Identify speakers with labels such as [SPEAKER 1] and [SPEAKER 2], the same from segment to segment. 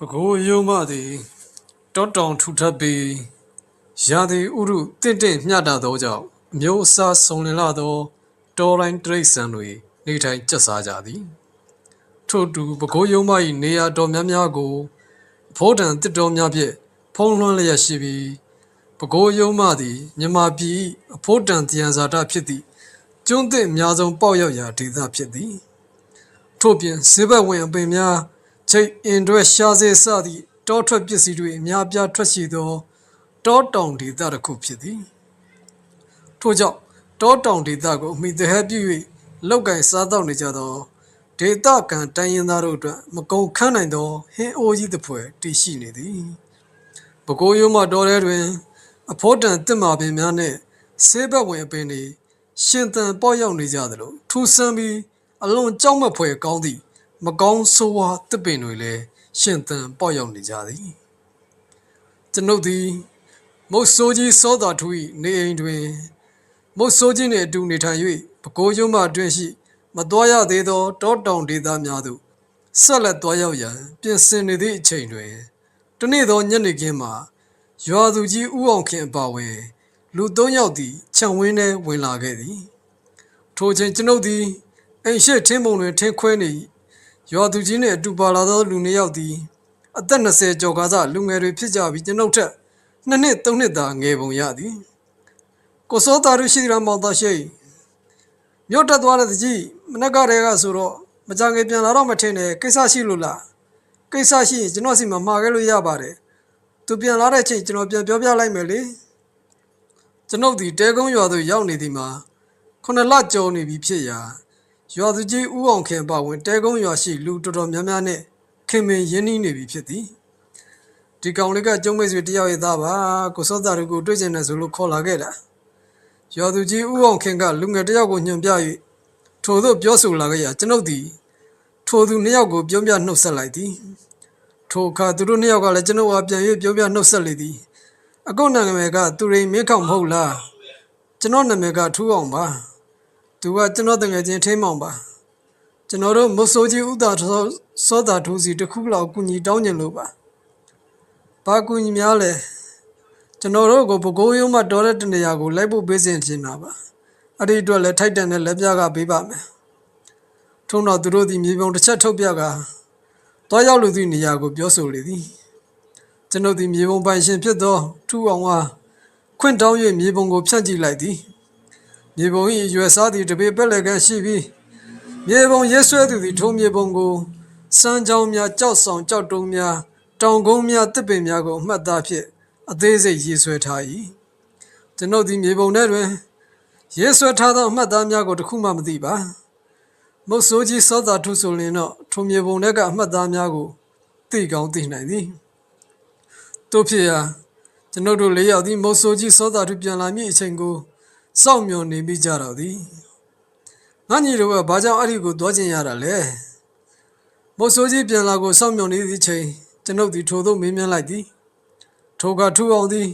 [SPEAKER 1] ပကိုးယုံမသည်တောတောင်ထူထပ်ပြီးရာသီဥတုတင့်တင့်မျှတသောကြောင့်အမျိုးအစားစုံလင်လာသောတောတိုင်းတိရစ္ဆာန်တွေနေထိုင်ကျက်စားကြသည်ထို့တူပကိုးယုံမ၏နေရာတော်များများကိုအဖို့တံတစ်တော်များဖြင့်ဖုံးလွှမ်းလျက်ရှိပြီးပကိုးယုံမသည်မြမပြည်အဖို့တံတယံဇာတဖြစ်သည့်ကျွန်းသစ်အများဆုံးပေါက်ရောက်ရာဒေသဖြစ်သည်ထို့ပြင်ဈေးဘက်ဝင်အပင်များချိတ်အင်တွဲရှားစေစသည့်တောထွက်ပစ္စည်းတွေအများပြားထွက်ရှိသောတောတောင်ဒေသတစ်ခုဖြစ်သည်ထို့ကြောင့်တောတောင်ဒေသကိုအမိတဟပြု၍လောက်ကင်စားသောက်နေကြသောဒေသခံတိုင်းရင်းသားတို့အတွက်မကုန်ခန်းနိုင်သောဟင်းအိုးကြီးတစ်ဖွဲတည်ရှိနေသည်ပဲခူးရိုးမတော်ထဲတွင်အဖို့တံတစ်မာပင်များနှင့်ဆေးဘက်ဝင်အပင်တွေရှင်သန်ပေါက်ရောက်နေကြသလိုထူဆန်းပြီးအလွန်ကြောက်မက်ဖွယ်ကောင်းသည့်မကောင်းဆိုးဝါးတစ်ပင်တွေလည်းရှင်သန်ပေါက်ရောက်နေကြသည်ကျွန်ုပ်သည်မုတ်ဆိုးကြီးစောသာထူ၏နေအိမ်တွင်မုတ်ဆိုးကြီးနှင့်အတူနေထိုင်၍ပဲခူးရိုးမအတွင်းရှိမတော်ရသေးသောတောတောင်ဒေသများသို့ဆက်လက်သွားရောက်ရန်ပြင်ဆင်နေသည့်အချိန်တွင်တနေ့သောညနေခင်းမှာရွာသူကြီးဦးအောင်ခင်အပါဝင်လူ၃ယောက်သည်ခြံဝင်းထဲဝင်လာခဲ့သည်ထိုချိန်ကျွန်ုပ်သည်အိမ်ရှိထင်းပုံတွင်ထင်းခွဲနေရွာသူကြီးနှင့်အတူပါလာသောလူ၂ယောက်သည်အသက်20ကျော်ကားလူငယ်တွေဖြစ်ကြပြီးကျွန်ုပ်ထက်2နှစ်3နှစ်သာငယ်ပုံရသည်ကိုစောသားတို့ရှိသလားမောင်သားရှိမြို့တက်သွားတဲ့ကြီးမနက်ကတည်းကဆိုတော့မကြငယ်ပြန်လာတော့မထင်နဲ့ကိစ္စရှိလို့လားကိစ္စရှိရင်ကျွန်တော်စီမှာမှာခဲ့လို့ရပါတယ်သူပြန်လာတဲ့ချိန်ကျွန်တော်ပြန်ပြောပြလိုက်မယ်လေကျွန်ုပ်ဒီတဲကုန်းရွာသို့ရောက်နေသည်မှာ9လကျော်နေပြီဖြစ်ရာရွာသူကြီးဦးအောင်ခင်ပါဝင်တဲကုန်းရွာရှိလူတော်တော်များများနဲ့ခင်မင်ရင်းနှီးနေပြီဖြစ်သည်ဒီကောင်လေးကကျုံးမိတ်ဆွေတယောက်ရဲ့သားပါကိုစောသားတို့ကိုတွေ့ကျင်တယ်ဆိုလို့ခေါ်လာခဲ့တာရွာသူကြီးဦးအောင်ခင်ကလူငယ်တယောက်ကိုညွှန်ပြ၍ထို့သို့ပြောဆိုလာခဲ့ရာကျွန်ုပ်သည်ထိုသူနှစ်ယောက်ကိုပြောပြနှုတ်ဆက်လိုက်သည်ထိုအခါသူတို့နှစ်ယောက်ကလည်းကျွန်ုပ်အားပြန်၍ပြောပြနှုတ်ဆက်လေသည်အခုနာမည်ကသူရိန်မင်းခေါမဟုတ်လားကျွန်တော်နာမည်ကထူးအောင်ပါသူကကျွန်တော်တငယ်ချင်းထိမောင်ပါကျွန်တော်တို့မဆိုးကြီးဥသာစောတာထူးစီတစ်ခုလောက်ကူညီတောင်းကျင်လို့ပါဘာကူညီများလဲကျွန်တော်တို့ကိုပဲခူးရိုးမှတော်တဲ့တနေရာကိုလိုက်ဖို့ပေးစင်ချင်တာပါအဲ့ဒီအတွက်လည်းထိုက်တန်တဲ့လက်ပြကပေးပါမယ်ထုံတော့သူတို့ဒီမြေပုံတစ်ချက်ထုတ်ပြကတွားရောက်လူသည့်နေရာကိုပြောဆိုလေသည်ကျွန်ုပ်ဒီမြေပုံပိုင်ရှင်ဖြစ်သောထူအောင်ကခွင့်တောင်း၍မြေပုံကိုဖြန့်ကြည့်လိုက်သည်မြေပုံ၏ရွယ်စားသည့်တပေပက်လက်ကရှိပြီးမြေပုံရဲဆွဲသူသည်ထိုမြေပုံကိုစမ်းချောင်းများကြောက်ဆောင်ကြောက်တုံးများတောင်ကုန်းများတစ်ပင်များကိုအမှတ်သားဖြင့်အသေးစိတ်ရေးဆွဲထား၏ကျွန်ုပ်ဒီမြေပုံထဲတွင်ရေးဆွဲထားသောအမှတ်သားများကိုတခုမှမသိပါမုတ်ဆိုးကြီးစောသာထုဆိုရင်တော့ထိုမြေပုံထဲကအမှတ်သားများကိုသိကောင်းသိနိုင်သည်တို့ဖြစ်ရာကျွန်ုပ်တို့၄ယောက်သည်မုတ်ဆိုးကြီးစောသာထုပြန်လာမည့်အချိန်ကိုစောင့်မျှော်နေပြီးကြတော့သည်ငါညီတို့ကဘာကြောင့်အဲ့ဒီကိုသွားကျင်ရတာလဲမုတ်ဆိုးကြီးပြန်လာကိုစောင့်မျှော်နေသည့်ချိန်ကျွန်ုပ်သည်ထိုသို့မေးမြန်းလိုက်သည်ထိုကထူအောင်သည်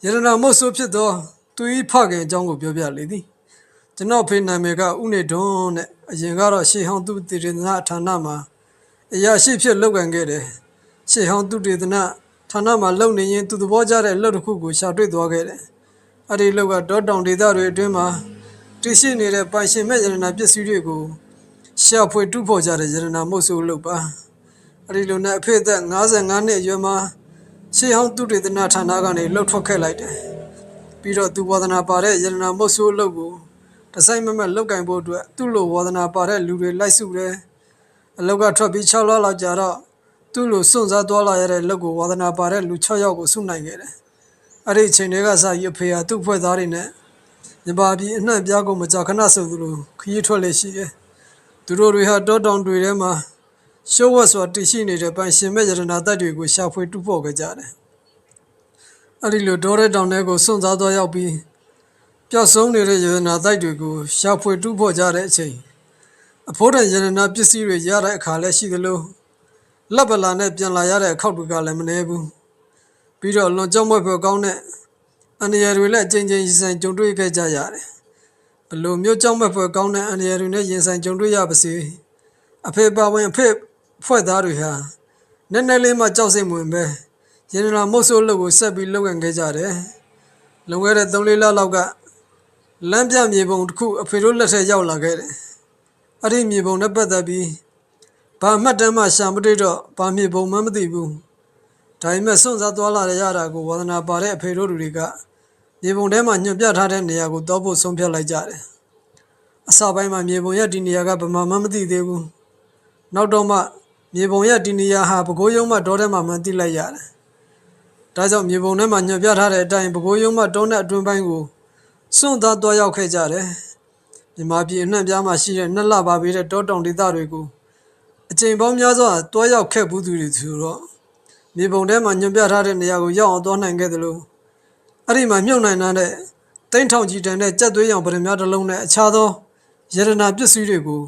[SPEAKER 1] ရတနာမုတ်ဆိုးဖြစ်သောသူ၏ဖခင်အကြောင်းကိုပြောပြလေသည်ကျွန်တော်ဖေနာမည်ကဦးနေတွန်းနဲ့အရင်ကတော့ရှေးဟောင်းသူတေသနာဌာနမှာအရာရှိဖြစ်လုပ်ကန်ခဲ့တယ်ရှေးဟောင်းသူတေသနာဌာနမှာလုပ်နေရင်သူသဘောကျတဲ့အလုပ်တစ်ခုကိုရှာတွေ့သွားခဲ့တယ်အဲ့ဒီလောက်ကတောတောင်ဒေသတွေအတွင်းမှာတည်ရှိနေတဲ့ပိုင်ရှင်မဲ့ရတနာပစ္စည်းတွေကိုရှာဖွေတူးဖော်ကြတဲ့ရတနာမုတ်ဆိုးလုပ်ပါအဲ့ဒီလိုနဲ့အဖေသက်55နှစ်အရွယ်မှာရှေးဟောင်းသူတေသနာဌာနကနေလှုပ်ထွက်ခဲ့လိုက်တယ်ပြီးတော့သူဝါသနာပါတဲ့ရတနာမုတ်ဆိုးလုပ်ကိုတစိုက်မမက်လောက်ကင်ဖို့အတွက်သူ့လိုဝါသနာပါတဲ့လူတွေလိုက်စုတယ်အလောက်ကထွက်ပြီး6လလောက်ကြာတော့သူ့လိုစွန့်စားသွားလာရတဲ့လုပ်ကိုဝါသနာပါတဲ့လူ6ယောက်ကိုစုနိုင်ခဲ့တယ်အဲ့ဒီအချိန်တွေကစရဖေဟာသူ့ဖွဲ့သားတွေနဲ့ညပါပြီးအနှံ့ပြားကုန်မကြခဏဆိုသူလိုခရီးထွက်လေရှိတယ်သူတို့တွေဟာတောတောင်တွေထဲမှာရှုပ်ဝက်စွာတည်ရှိနေတဲ့ပိုင်ရှင်မဲ့ရတနာတပ်တွေကိုရှာဖွေတူးဖော်ခဲ့ကြတယ်အဲ့ဒီလိုတောရဲတောင်တွေကိုစွန့်စားသွားရောက်ပြီးပျောက်ဆုံးနေတဲ့ရတနာတိုက်တွေကိုရှာဖွေတူးဖော်ကြတဲ့အချိန်အဖို့တန်ရတနာပစ္စည်းတွေရတဲ့အခါလည်းရှိသလိုလက်ပလာနဲ့ပြန်လာရတဲ့အခောက်တွေကလည်းမနှဲဘူးပြီးတော့လွန်ကြောက်မွဲ့ဖွယ်ကောင်းတဲ့အန္တရာယ်တွေလည်းအကြိမ်ကြိမ်ရင်ဆိုင်ကြုံတွေ့ခဲ့ကြရတယ်ဘလို့မျိုးကြောက်မွဲ့ဖွယ်ကောင်းတဲ့အန္တရာယ်တွေနဲ့ရင်ဆိုင်ကြုံတွေ့ရပါစေအဖေပါဝင်အဖေဖွဲ့သားတွေဟာ နည်းနည်းလေးမှကြောက်စိတ်ဝင်ပဲရတနာမုတ်ဆိုးလို့ကိုဆက်ပြီးလုပ်ခဲ့ကြတယ်လွန်ခဲ့တဲ့3-4 လလောက်ကလမ်းပြမြေပုံတစ်ခုအဖေတို့လက်ထက်ရောက်လာခဲ့တယ်အဲ့ဒီမြေပုံနဲ့ပတ်သက်ပြီးဘာမှတ်တမ်းမှရှာမတွေ့တော့ဘာမြေပုံမှမသိဘူးဒါပေမဲ့စွန့်စားသွားလာရတာကိုဝါသနာပါတဲ့အဖေတို့တွေကမြေပုံထဲမှာညွှန်ပြထားတဲ့နေရာကိုတောဖို့ဆုံးဖြတ်လိုက်ကြတယ်အစပိုင်းမှာမြေပုံရဲ့ဒီနေရာကဘာမှမသိသေးဘူးနောက်တော့မှမြေပုံရဲ့ဒီနေရာဟာပဲခူးရုံးမှတောထဲမှာမှသိလိုက်ရတယ်ဒါကြောင့်မြေပုံထဲမှာညွှန်ပြထားတဲ့အတိုင်းပဲခူးရုံးမှတောနဲ့အတွင်းပိုင်းကိုစွန့်သားသွားရောက်ခဲ့ကြတယ်မြန်မာပြည်အနှံ့ပြားမှာရှိတဲ့နှစ်လပါပေးတဲ့တောတောင်ဒေသတွေကိုအချိန်ပေါင်းများစွာတွားရောက်ခဲ့ဘူးသူတွေဆိုတော့မြေပုံထဲမှာညွှန်ပြထားတဲ့နေရာကိုရောက်အောင်သွားနိုင်ခဲ့သလိုအဲ့ဒီမှာမြုပ်နိုင်တဲ့တိန့်ထောင်ကြီးတန်တဲ့ကြက်သွေးရောင်ပရမတစ်လုံးနဲ့အခြားသောရတနာပစ္စည်းတွေကို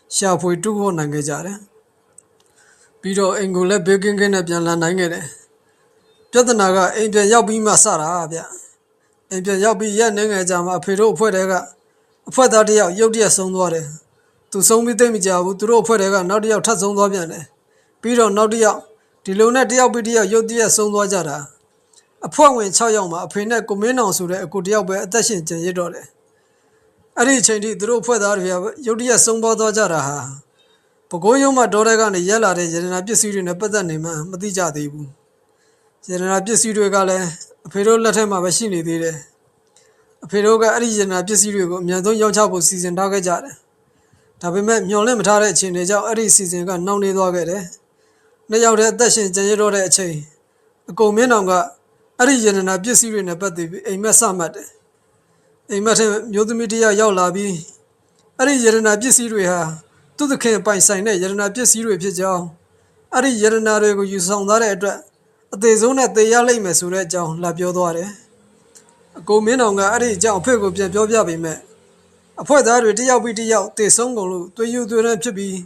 [SPEAKER 1] ရှာဖွေတူးဖော်နိုင်ခဲ့ကြတယ်ပြီးတော့အိမ်ကိုလည်းဘေးကင်းကင်းနဲ့ပြန်လာနိုင်ခဲ့တယ်ပြဿနာကအိမ်ပြန်ရောက်ပြီးမှစတာဗျအိမ်ပြန်ရောက်ပြီးရက်နေငယ်ကြာမှအဖေတို့အဖွဲ့အဖွဲ့သားတစ်ယောက်ရုတ်တရက်ဆုံးသွားတယ်သူဆုံးပြီးသိမကြဘူးသူတို့အဖွဲ့တွေကနောက်တစ်ယောက်ထပ်ဆုံးသွားပြန်တယ်ပြီးတော့နောက်တစ်ယောက်ဒီလိုနဲ့တစ်ယောက်ပြီးတစ်ယောက်ရုတ်တရက်ဆုံးသွားကြတာအဖွဲ့ဝင်6ယောက်မှာအဖေနဲ့ကိုမင်းအောင်ဆိုတဲ့အကိုတစ်ယောက်ပဲအသက်ရှင်ကျန်ရစ်တော့တယ်အဲ့ဒီအချိန်ထိသူတို့အဖွဲ့သားတွေကရုတ်တရက်ဆုံးသွားကြတာဟာပဲခူးရုံးမှာဒေါ်တဲ့ကနေရက်လာတဲ့ရတနာပစ္စည်းတွေနဲ့ပတ်သက်နေမှမသိကြသေးဘူးရတနာပစ္စည်းတွေကလည်းအဖေတို့လက်ထက်မှာပဲရှိနေသေးတယ်အဖေတို့ကအဲ့ဒီရတနာပစ္စည်းတွေကိုအမြန်ဆုံးရောင်းချဖို့စီစဉ်ထားခဲ့ကြတယ်ဒါပေမဲ့မျှော်လင့်မထားတဲ့အခြေအနေကြောင့်အဲ့ဒီစီစဉ်ကနှောင့်နှေးသွားခဲ့တယ်နှစ်ယောက်တည်းအသက်ရှင်ကျန်ရစ်တော့တဲ့အချိန်အကုန်မင်းအောင်ကအဲ့ဒီရတနာပစ္စည်းတွေနဲ့ပတ်သက်ပြီးအိမ်မက်စမှတ်တယ်အိမ်မက်ထဲမျိုးသမီးတစ်ယောက်ရောက်လာပြီးအဲ့ဒီရတနာပစ္စည်းတွေဟာသူ့သခင်ပိုင်ဆိုင်တဲ့ရတနာပစ္စည်းတွေဖြစ်ကြောင်းအဲ့ဒီရတနာတွေကိုယူဆောင်သွားတဲ့အတွက်အသေးဆုံးနဲ့သေရလိမ့်မယ်ဆိုတဲ့အကြောင်းလာပြောသွားတယ်အကိုမင်းအောင်ကအဲ့ဒီအကြောင်းအဖေကိုပြန်ပြောပြပေမဲ့အဖွဲ့သားတွေတယောက်ပြီးတယောက်သေဆုံးကုန်လို့သွေးယူသွေးရမ်းဖြစ်ပြီး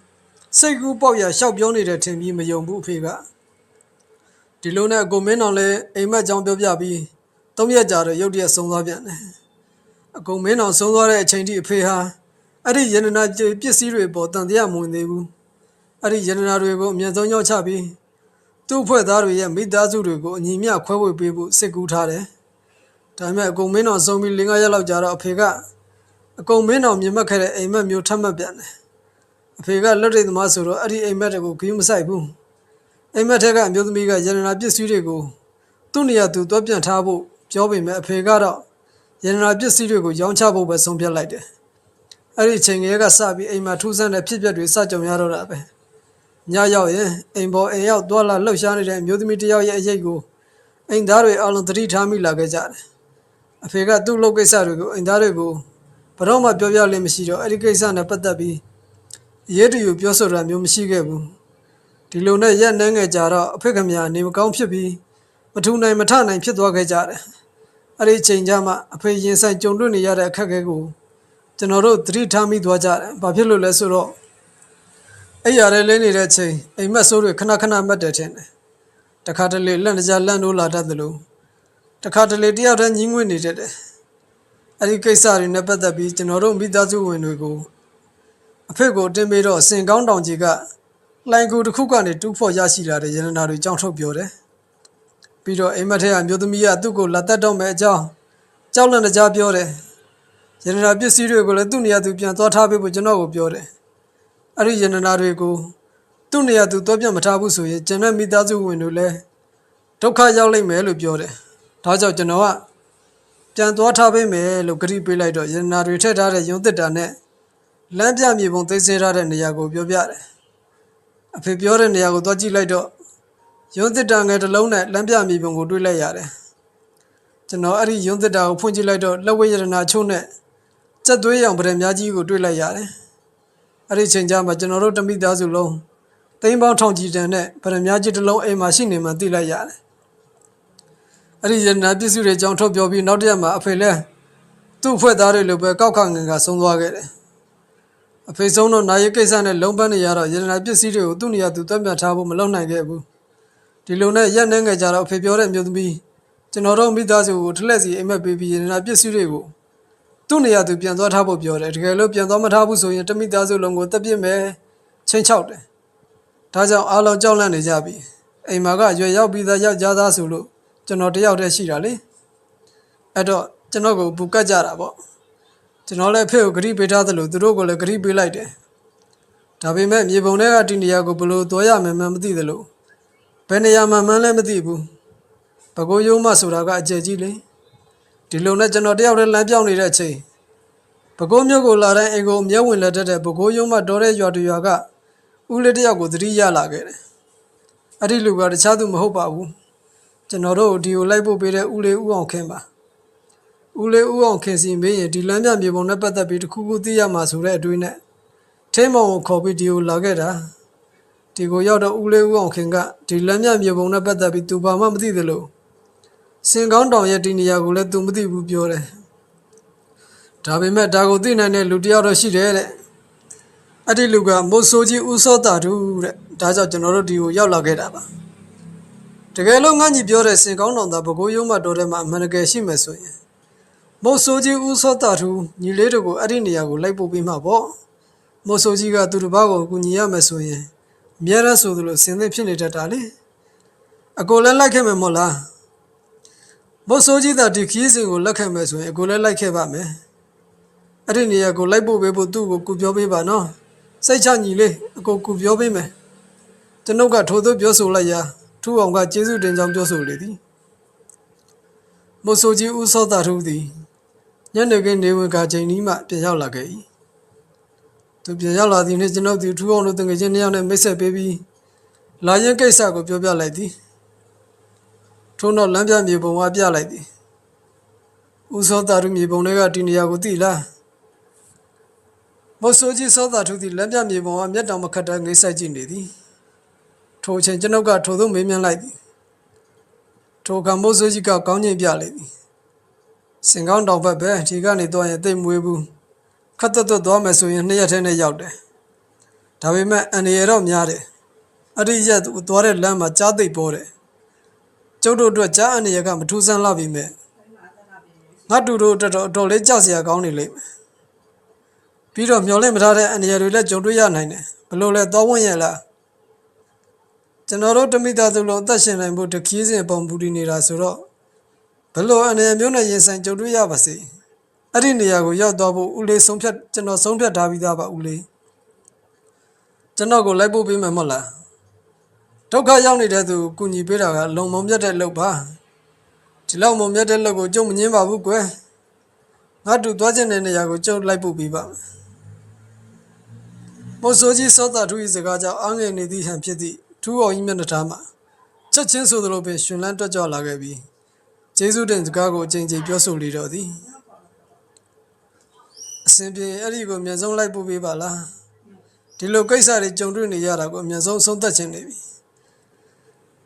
[SPEAKER 1] စိတ်ကူးပေါက်ရရှောက်ပြောနေတဲ့ထင်ပြီးမယုံဘူးအဖေကဒီလိုနဲ့အကိုမင်းအောင်လည်းအိမ်မက်ကြောင်းပြောပြပြီး3 ရက်ကြာတော့ရုတ်တရက်ဆုံးသွားပြန်တယ်အကိုမင်းအောင်ဆုံးသွားတဲ့အချိန်ထိအဖေဟာအဲ့ဒီရတနာပစ္စည်းတွေပေါ်တန်တရားမဝင်သေးဘူးအဲ့ဒီရတနာတွေကိုအမြဲဆုံးရောက်ချပြီးသူ့အဖွဲ့သားတွေရဲ့မိသားစုတွေကိုအညီမျှခွဲဝေပေးဖို့စိတ်ကူးထားတယ်ဒါပေမဲ့အကုန်မင်းအောင်ဆုံးပြီး5 ရက်လောက်ကြာတော့အဖေကအကုန်မင်းအောင်မြင်မှတ်ခဲ့တဲ့အိမ်မက်မျိုးထပ်မှတ်ပြန်တယ်အဖေကလက်ရိတ်သမားဆိုတော့အဲ့ဒီအိမ်မက်တွေကိုဂရုမစိုက်ဘူးအိမ်မက်ထက်ကအမျိုးသမီးကရတနာပစ္စည်းတွေကိုသူ့နေရာသူတွဲပြန်ထားဖို့ပြောပေမဲ့အဖေကတော့ရတနာပစ္စည်းတွေကိုရောင်းချဖို့ပဲဆုံးဖြတ်လိုက်တယ်အဲ့ဒီအချိန်ကလေးကစပြီးအိမ်မှာထူးဆန်းတဲ့ဖြစ်ပျက်တွေစကြုံရတော့တာပဲညရောက်ရင်အိမ်ပေါ်အိမ်ရောက်သွားလာလှုပ်ရှားနေတဲ့အမျိုးသမီးတစ်ယောက်ရဲ့အရေးကိုအိမ်သားတွေအလုံးသတိထားမိလာခဲ့ကြတယ်အဖေကသူ့လုပ်ကိစ္စတွေကိုအိမ်သားတွေကိုဘယ်တော့မှပြောပြလို့မရှိတော့အဲ့ဒီကိစ္စနဲ့ပတ်သက်ပြီးရဲတူကိုပြောဆိုတာမျိုးမရှိခဲ့ဘူးဒီလိုနဲ့ရက်နှဲငယ်ကြတော့အဖေကမြာနေမကောင်းဖြစ်ပြီးမထူနိုင်မထနိုင်ဖြစ်သွားခဲ့ကြတယ်အဲ့ဒီအချိန်ကျမှအဖေရင်ဆိုင်ကြုံတွေ့နေရတဲ့အခက်အခဲကိုကျွန်တော်တို့သတိထားမိသွားကြတယ်ဘာဖြစ်လို့လဲဆိုတော့အဲ့ရတဲ့လဲနေတဲ့အချိန်အိမ်မက်ဆိုးတွေခဏခဏမှတ်တယ်ထင်တယ်တခါတလေလက်တကြားလန့်လို့လာတတ်တယ်လို့တခါတလေတယောက်တည်းညင်းငွေ့နေတတ်တယ်အဲ့ဒီကိစ္စတွေနဲ့ပတ်သက်ပြီးကျွန်တော်တို့မိသားစုဝင်တွေကိုအဖေကိုတင်ပေးတော့အစင်ကောင်းတောင်ကြီးကလှိုင်ကူတစ်ခုကနေတူးဖော်ရရှိလာတဲ့ရတနာတွေကြောင်းထုတ်ပြောတယ်ပြီးတော့အိမ်မက်ထဲကမျိုးသမီးကသူ့ကိုလက်သက်တော့မဲ့အကြောင်းကြောက်လန့်တကြားပြောတယ်ရတနာပစ္စည်းတွေကိုလည်းသူ့နေရာသူပြန်သွားထားပေးဖို့ကျွန်တော်ကိုပြောတယ်အဲ့ဒီရတနာတွေကိုသူ့နေရာသူသွားပြန်မထားဘူးဆိုရင်ကျွန်တော်မိသားစုဝင်တို့လည်းဒုက္ခရောက်လိမ့်မယ်လို့ပြောတယ်ဒါကြောင့်ကျွန်တော်ကပြန်သွားထားပေးမယ်လို့ဂရုပေးလိုက်တော့ရတနာတွေထည့်ထားတဲ့ရုံးသစ်တာနဲ့လမ်းပြမြေပုံသိမ်းဆည်းထားတဲ့နေရာကိုပြောပြတယ်အဖေပြောတဲ့နေရာကိုသွားကြည့်လိုက်တော့ရုံးသစ်တာငယ်တစ်လုံးနဲ့လမ်းပြမြေပုံကိုတွေ့လိုက်ရတယ်ကျွန်တော်အဲ့ဒီရုံးသစ်တာကိုဖွင့်ကြည့်လိုက်တော့လက်ဝဲရတနာချို့နဲ့စက်သွေးရောင်ပရံများကြီးကိုတွေ့လိုက်ရတယ်အဲ့ဒီချိန်ကျမှကျွန်တော်တို့တမိသားစုလုံးသိန်းပေါင်းထောင်ကြီးတန်နဲ့ပရံများကြီးတစ်လုံးအိမ်မှာရှိနေမှသိလိုက်ရတယ်အဲ့ဒီရတနာပစ္စည်းတွေကြောင်းထုတ်ပြောပြီးနောက်တစ်ရက်မှာအဖေလဲသူ့ဖွဲ့သားတွေလိုပဲကောက်ခငင်ကဆုံးသွားခဲ့တယ်အဖေဆုံးတော့နိုင်ရကိစ္စနဲ့လုံးပန်းနေရတော့ရတနာပစ္စည်းတွေကိုသူ့နေရာသူတွက်ပြထားဖို့မလုပ်နိုင်ခဲ့ဘူးဒီလိုနဲ့ရက်နေငယ်ကြတော့အဖေပြောတဲ့မျိုးသမီးကျွန်တော်တို့မိသားစုကိုထလက်စီအိမ်မက်ပေးပြီးရတနာပစ္စည်းတွေကိုသူ့နေရာသူပြန်သွားထားဖို့ပြောတယ်တကယ်လို့ပြန်သွားမထားဘူးဆိုရင်တမိသားစုလုံးကိုတက်ပြစ်မယ်ချင်းချောက်တယ်ဒါကြောင့်အားလုံးကြောက်လန့်နေကြပြီ အိမ်မှာကရွယ်ရောက်ပြီးသားယောက်ျားသားဆိုလို့ကျွန်တော်တယောက်တည်းရှိတာလေအဲ့တော့ကျွန်တော်ကိုပူကတ်ကြတာပေါ့ကျွန်တော်လည်းဖေကိုဂရိပေးထားသလိုသူတို့ကိုလည်းဂရိပေးလိုက်တယ်ဒါပေမဲ့မြေပုံထဲကဒီနေရာကိုဘလို့တော်ရမယ်မှမသိသလိုဘယ်နေရာမှမှန်းလည်းမသိဘူးဘကိုးယုံမဆိုတာကအကျယ်ကြီးလေဒီလိုနဲ့ကျွန်တော်တယောက်တည်းလမ်းပြောင်းနေတဲ့အချိန်ဘကိုးမြို့ကိုလာတဲ့အိမ်ကိုမျက်ဝင်လက်ထက်တဲ့ဘကိုးယုံမတော်တဲ့ရွာတူရွာကဦးလေးတယောက်ကိုသတိရလာခဲ့တယ်အဲ့ဒီလူကတခြားသူမဟုတ်ပါဘူးကျွန်တော်တို့ဒီကိုလိုက်ဖို့ပေးတဲ့ဦးလေးဦးအောင်ခင်ပါဦးလေးဦးအောင်ခင်စီမင်းရင်ဒီလမ်းပြမြေပုံနဲ့ပတ်သက်ပြီးတခုခုသိရမှာဆိုတဲ့အတွေးနဲ့ထဲမောင်ကိုခေါ်ပြီးဒီကိုလာခဲ့တာဒီကိုရောက်တော့ဦးလေးဦးအောင်ခင်ကဒီလမ်းပြမြေပုံနဲ့ပတ်သက်ပြီးသူဘာမှမသိသလိုစင်ကောင်းတောင်ရဲ့ဒီနေရာကိုလည်းသူမသိဘူးပြောတယ်ဒါပေမဲ့ဒါကိုသိနိုင်တဲ့လူတယောက်တော့ရှိတယ်တဲ့အဲ့ဒီလူကမိုးဆိုးကြီးဦးစောတာတူတဲ့ဒါကြောင့်ကျွန်တော်တို့ဒီကိုရောက်လာခဲ့တာပါတကယ်လို့ငါညီပြောတဲ့စင်ကောင်းတောင်သားဘကိုးရုံးမတော်တဲ့မှာအမှန်တကယ်ရှိမယ်ဆိုရင်မိုးဆိုးကြီးဦးစောတာတူညီလေးတို့ကိုအဲ့ဒီနေရာကိုလိုက်ပို့ပြီးမှပေါ့မိုးဆိုးကြီးကသူတစ်ပါးကိုကူညီရမယ်ဆိုရင်အများရဆိုသလိုစင်သစ်ဖြစ်နေတတ်တာလေအကိုလည်းလိုက်ခဲ့မယ်မို့လားမိုးဆိုးကြီးသာဒီခီးစဉ်ကိုလက်ခံမယ်ဆိုရင်အကိုလည်းလိုက်ခဲ့ပါမယ်အဲ့ဒီနေရာကိုလိုက်ပို့ပေးဖို့သူ့ကိုကူပြောပေးပါနော်စိတ်ချညီလေးအကိုကူပြောပေးမယ်ကျွန်ုပ်ကထို့သို့ပြောဆိုလိုက်ရာထူအောင်ကကျေးဇူးတင်ကြောင်းပြောဆိုလေသည်မိုးဆိုးကြီးဦးစောတာထူးသည်ညနေခင်းနေဝင်ကချိန်นี้မှပြန်ရောက်လာခဲ့၏သူပြန်ရောက်လာသည်နှင့်ကျွန်ုပ်သည်ထူအောင်တို့တငယ်ချင်းနှစ်ယောက်နဲ့မိတ်ဆက်ပေးပြီးလာရင်ကိစ္စကိုပြောပြလိုက်သည်ထို့နောက်လမ်းပြမြေပုံဝါပြလိုက်သည်ဦးစောတာထူးမြေပုံတွေကဒီနေရာကိုသိလားမိုးဆိုးကြီးစောတာထူးသည်လမ်းပြမြေပုံဝါမျက်တောင်မခတ်တန်းငိမ့်ဆိုင်ကြည့်နေသည်ထိုအချိန်ကျွန်ုပ်ကထိုသို့မေးမြန်းလိုက်သည်ထိုကမိုးဆိုးကြီးကကောင်းကျင်ပြလိုက်သည်စင်ကောင်းတောင်ဘက်ပဲဒီကနေတော့ရင်သိမ့်မွေးဘူးခတ်တက်သွားမယ်ဆိုရင်2ရက်ထဲနဲ့ရောက်တယ်ဒါပေမဲ့အန်ရတော့များတယ်အဲ့ဒီရက်သွားတဲ့လမ်းမှာကြားသိပ်ပေါ်တယ်ကျုပ်တို့အတွက်ကြားအန်ရကမထူးဆန်းလာပြီမဲ့ငါတူတို့အတွက်တော့အတော်လေးကြောက်စရာကောင်းနေလိမ့်မယ်ပြီးတော့မျောလင့်မထားတဲ့အန်ရတွေလည်းကြုံတွေ့ရနိုင်တယ်ဘလို့လဲသွားဝင်ရလားကျွန်တော်တို့တမိသားစုလုံးအသက်ရှင်နိုင်ဖို့တခီးစဉ်ပုံပူတည်နေတာဆိုတော့ဘလို့အနေမျိုးနဲ့ရင်ဆိုင်ကြုံတွေ့ရပါစေအဲ့ဒီနေရာကိုရောက်သွားဖို့ဦးလေးဆုံးဖြတ်ကျွန်တော်ဆုံးဖြတ်ထားပြီးသားပါဦးလေးကျွန်တော်ကိုလိုက်ပို့ပေးမယ်မဟုတ်လားဒုက္ခရောက်နေတဲ့သူကိုကူညီပေးတာကလုံမုံမြတ်တဲ့လုပ်ပါဒီလောက်မုံမြတ်တဲ့လုပ်ကိုကျုံမငင်းပါဘူးကွယ်ငါတူသွားခြင်းတဲ့နေရာကိုကျုံလိုက်ပို့ပေးပါမိုးဆိုးကြီးစောတာထူး၏စကားကြောင့်အားငယ်နေသည့်ဟန်ဖြစ်သည့်ထူးအောင်ကြီးမျက်နှာထားမှာချက်ချင်းဆိုသလိုပင်ရှင်လန်းတွက်ကြွလာခဲ့ပြီးကျေးဇူးတင်စကားကိုအချိန်ချင်းပြောဆိုလေတော့သည်အစဉ်ပြေအဲ့ဒီကိုအမြတ်ဆုံးလိုက်ပို့ပေးပါလားဒီလိုကိစ္စတွေကြုံတွေ့နေရတာကိုအမြတ်ဆုံးအဆုံးသတ်ခြင်းနေပြီ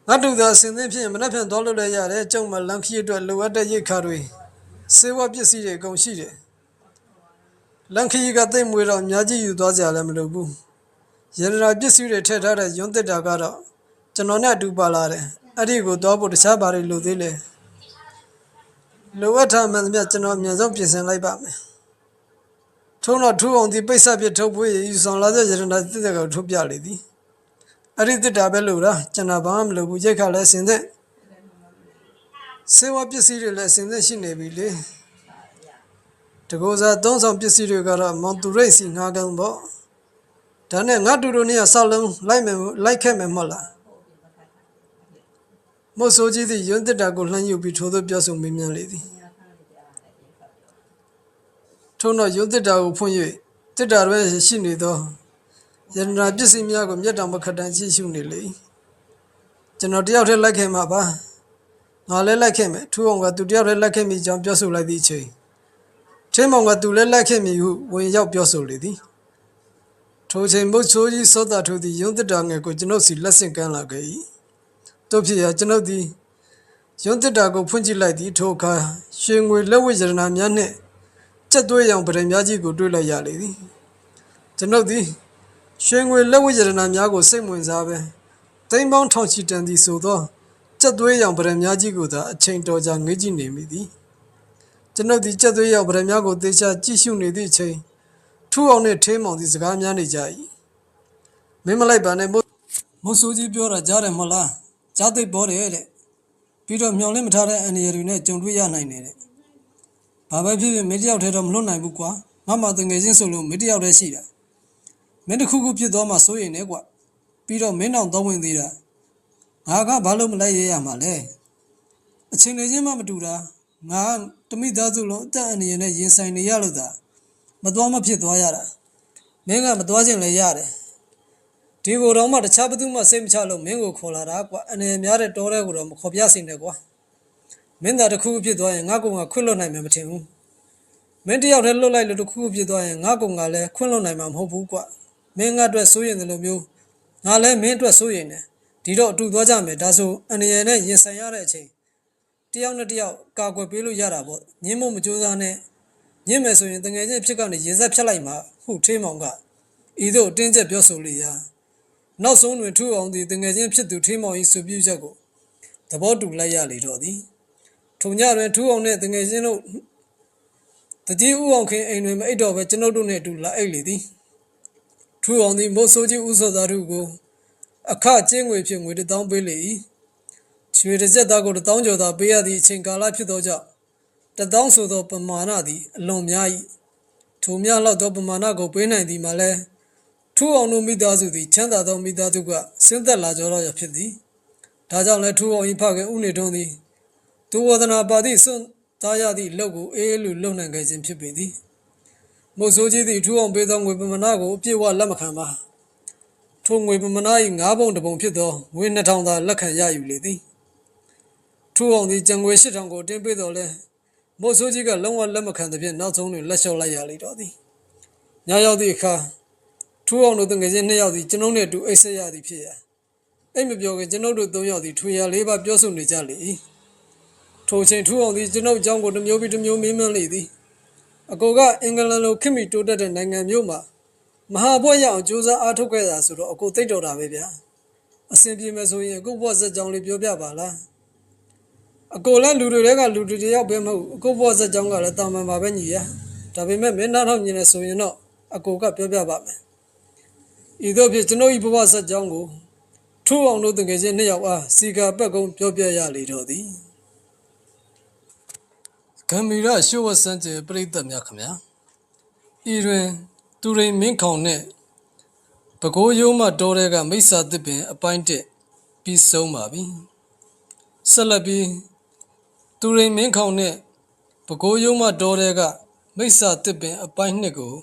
[SPEAKER 1] ငါတို့သာအစဉ်သင်းဖြစ်ရင်မနှက်ဖြန်သွားလို့လည်းရတယ်ကျုံမှာလမ်းခရီးအတွက်လိုအပ်တဲ့ရိတ်ခါတွေစေဝါပစ္စည်းတွေအကုန်ရှိတယ်လမ်းခရီးကသိမ့်မွေတော့အများကြီးယူသွားကြလည်းမလိုဘူးရတနာပစ္စည်းတွေထည့်ထားတဲ့ရုံးတစ်တာကတော့ကျွန်တော်နဲ့အတူပါလာတယ်အဲ့ဒီကိုသွားဖို့တခြားဘာတွေလိုသေးလဲလိုအပ်တာမှန်သမျှကျွန်တော်အမြန်ဆုံးပြင်ဆင်လိုက်ပါမယ်ထုံးတော့ထူအောင်ဒီပိတ်ဆက်ပြထုတ်ပွေးယူဆောင်လာတဲ့ရတနာတစ်သက်ကိုထုတ်ပြလေသည်အဲ့ဒီတစ်တာပဲလို့လားကျွန်တော်ဘာမှမလုပ်ဘူးရိတ်ခါလဲဆင်သက်စေဝါပစ္စည်းတွေလည်းဆင်သက်ရှိနေပြီလေတကောစားသုံးဆောင်ပစ္စည်းတွေကတော့မောင်သူရိတ်စီငါးကန်းပေါ့ဒါနဲ့ငါတူတို့နေရာဆောက်လုံးလိုက်ခဲ့မယ်မဟုတ်လားမို့ဆိုကြီးသည့်ယွန်းတစ်တာကိုလှမ်းယူပြီးထိုးသို့ပြောဆိုမေးမြန်းလေသည်ထို့နောက်ယွန်းတစ်တာကိုဖွင့်၍တစ်တာတွင်ရှိနေသောရတနာပစ္စည်းများကိုမျက်တောင်မခတ်တန်းကြည့်ရှုနေလေကျွန်တော်တယောက်တည်းလိုက်ခဲ့မှာပါငါလည်းလိုက်ခဲ့မယ်ထူအောင်ကသူတယောက်တည်းလိုက်ခဲ့မိကြောင်းပြောဆိုလိုက်သည့်အချိန်ချင်းမောင်ကသူလည်းလိုက်ခဲ့မိဟုဝင်ရောက်ပြောဆိုလေသည်ထိုချိန်မို့ဆိုးကြီးစောတာထူသည်ယွန်းတစ်တာငယ်ကိုကျွန်ုပ်စီလက်ဆင့်ကမ်းလာခဲ့၏တို့ဖြစ်ရာကျွန်ုပ်သည်ယွန်းတစ်တာကိုဖွင့်ကြည့်လိုက်သည်ထိုအခါရွှေငွေလက်ဝတ်ရတနာများနှင့်ကြက်သွေးရောင်ပရံများကြီးကိုတွေ့လိုက်ရလေသည်ကျွန်ုပ်သည်ရွှေငွေလက်ဝတ်ရတနာများကိုစိတ်ဝင်စားပဲသိန်းပေါင်းထောင်ချီတန်သည်ဆိုသောကြက်သွေးရောင်ပရံများကြီးကိုသာအချိန်တော်ကြာငေးကြည့်နေမိသည်ကျွန်ုပ်သည်ကြက်သွေးရောင်ပရံများကိုသေချာကြည့်ရှုနေသည့်အချိန်ထူအောင်နှင့်ထေးမောင်သည့်စကားများနေကြ၏မင်းမလိုက်ပါနဲ့မို့ဆိုးကြီးပြောတာကြားတယ်မဟုတ်လား
[SPEAKER 2] ကြားသိပ်ပေါ်တယ်တဲ့ပြီးတော့မျောလင်းမထားတဲ့အန္တရာယ်တွေနဲ့ကြုံတွေ့ရနိုင်တယ်တဲ့ဘာပဲဖြစ်ဖြစ်မင်းတယောက်တည်းတော့မလွတ်နိုင်ဘူးကွာငါမှတငယ်ချင်းဆိုလို့မင်းတယောက်တည်းရှိတာမင်းတစ်ခုခုဖြစ်သွားမှစိုးရိမ်နေကွာပြီးတော့မင်းတောင်တော့ဝင်သေးတာငါကဘာလို့မလိုက်ရရမှာလဲအချိန်လေးချင်းမှမတူတာငါတမိသားစုလုံးအသက်အန္တရာယ်နဲ့ရင်ဆိုင်နေရလို့သာမသွားမဖြစ်သွားရတာမင်းကမသွားခြင်းလည်းရတယ်ဒီကိုယ်တော်မှတခြားဘသူမှစိတ်မချလို့မင်းကိုခေါ်လာတာကွာအနေများတဲ့တောထဲကိုတော့မခေါ်ပြစေနဲ့ကွာမင်းသာတစ်ခုဖြစ်သွားရင်ငါကောင်ကခွင့်လွတ်နိုင်မှာမထင်ဘူးမင်းတယောက်တည်းလွတ်လိုက်လို့တစ်ခုဖြစ်သွားရင်ငါကောင်ကလည်းခွင့်လွတ်နိုင်မှာမဟုတ်ဘူးကွာမင်းငါအတွက်စိုးရင်တယ်လို့မျိုးငါလည်းမင်းအတွက်စိုးရင်တယ်ဒီတော့အတူသွားကြမယ်ဒါဆိုအနေနဲ့ရင်ဆိုင်ရတဲ့အချိန်တယောက်နဲ့တယောက်ကာကွယ်ပေးလို့ရတာပေါ့ညင်းမမကြိုးစားနဲ့ညင်းမယ်ဆိုရင်တငယ်ချင်းဖြစ်ကနေရင်ဆက်ဖြတ်လိုက်မှာဟုထေးမောင်ကဤသို့တင်းကျပ်ပြောဆိုလေရာနောက်ဆုံးတွင်ထူအောင်သည်တငယ်ချင်းဖြစ်သူထေးမောင်၏ဆိုပြချက်ကိုသဘောတူလိုက်ရလေတော့သည်ထုံညတွင်ထူအောင်နှင့်တငယ်ချင်းတို့တကြီးဦးအောင်ခင်အိမ်တွင်မအိပ်တော့ပဲကျွန်ုပ်တို့နှင့်အတူလာအိပ်လေသည်ထူအောင်သည်မိုးဆိုးကြီးဦးစောသားတို့ကိုအခကျင်းငွေဖြင့်ငွေ1000ပေးလေ၏ချွေတစ်ဆက်သားကို1000ကျော်သာပေးရသည့်အချိန်ကာလဖြစ်သောကြောင့်1000ဆိုသောပမာဏသည်အလွန်များ၏ထိုများလောက်သောပမာဏကိုပေးနိုင်သည်မှာလည်းထူအောင်တို့မိသားစုသည်ချမ်းသာသောမိသားစုကဆင်းသက်လာကြတော့ရဖြစ်သည်ဒါကြောင့်လည်းထူအောင်၏ဖခင်ဦးနေထွန်းသည်သူဝဒနာပါသည့်စွန့်သားရသည့်လောက်ကိုအေးလူလုံနိုင်ခဲ့ခြင်းဖြစ်ပေသည်မို့ဆိုကြီးသည်ထူအောင်ပေးသောငွေပမာဏကိုအပြည့်အဝလက်မခံပါထိုငွေပမာဏ၏9ပုံတစ်ပုံဖြစ်သောငွေ2000သာလက်ခံရယူလေသည်ထူအောင်သည်ကျန်ငွေ8000ကိုတင်ပေးတော်လဲမို့ဆိုကြီးကလုံးဝလက်မခံသဖြင့်နောက်ဆုံးတွင်လက်လျှော့လိုက်ရလေတော့သည်ညရောက်သည့်အခါထူအောင်တို့တငယ်ချင်း2ယောက်သည်ကျွန်ုပ်နှင့်အတူအိတ်ဆက်ရသည်ဖြစ်ရာအိတ်မပြောခင်ကျွန်ုပ်တို့3ယောက်သည်ထွေရ4ပါးပြောဆိုနေကြလေ၏ထိုအချိန်ထူအောင်သည်ကျွန်ုပ်အကြောင်းကိုတစ်မျိုးပြီးတစ်မျိုးမေးမြန်းလေသည်အကိုကအင်္ဂလန်လိုခေတ်မီတိုးတက်တဲ့နိုင်ငံမျိုးမှာမဟာဘွဲ့ရအောင်ကြိုးစားအားထုတ်ခဲ့တာဆိုတော့အကိုသိတော်တာပဲဗျာအဆင်ပြေမယ်ဆိုရင်အကိုဘွားဆက်ကြောင်းလေးပြောပြပါလားအကိုလည်းလူတွေကလူတွေတယောက်ပဲမဟုတ်အကိုဘွားဆက်ကြောင်းကလည်းတာမန်ပါပဲညီရဒါပေမဲ့မင်းသားထောက်မြင်နေဆိုရင်တော့အကိုကပြောပြပါမယ်ဤသို့ဖြင့်ကျွန်ုပ်၏ဘဝဆက်ကြောင်းကိုထူအောင်တို့တကယ်ချင်း2ယောက်အားစီကာပက်ကုန်းပြောပြရလေတော့သည်ဂမ်ဘီရရှိုးဝဆန်းကျဲပြိတ္တများခမညာဤတွင်သူရိန်မင်းခေါင်နှင့်ပဲခူးရိုးမှတော်တဲ့ကမိစ္ဆာသစ်ပင်အပိုင်း1ပြီးဆုံးပါပြီဆက်လက်ပြီးသူရိန်မင်းခေါင်နှင့်ပဲခူးရိုးမှတော်တဲ့ကမိစ္ဆာသစ်ပင်အပိုင်း2ကို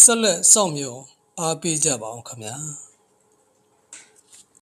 [SPEAKER 2] ဆက်လက်စောင့်မျှော်အားပေးကြပါအောင်ခမညာ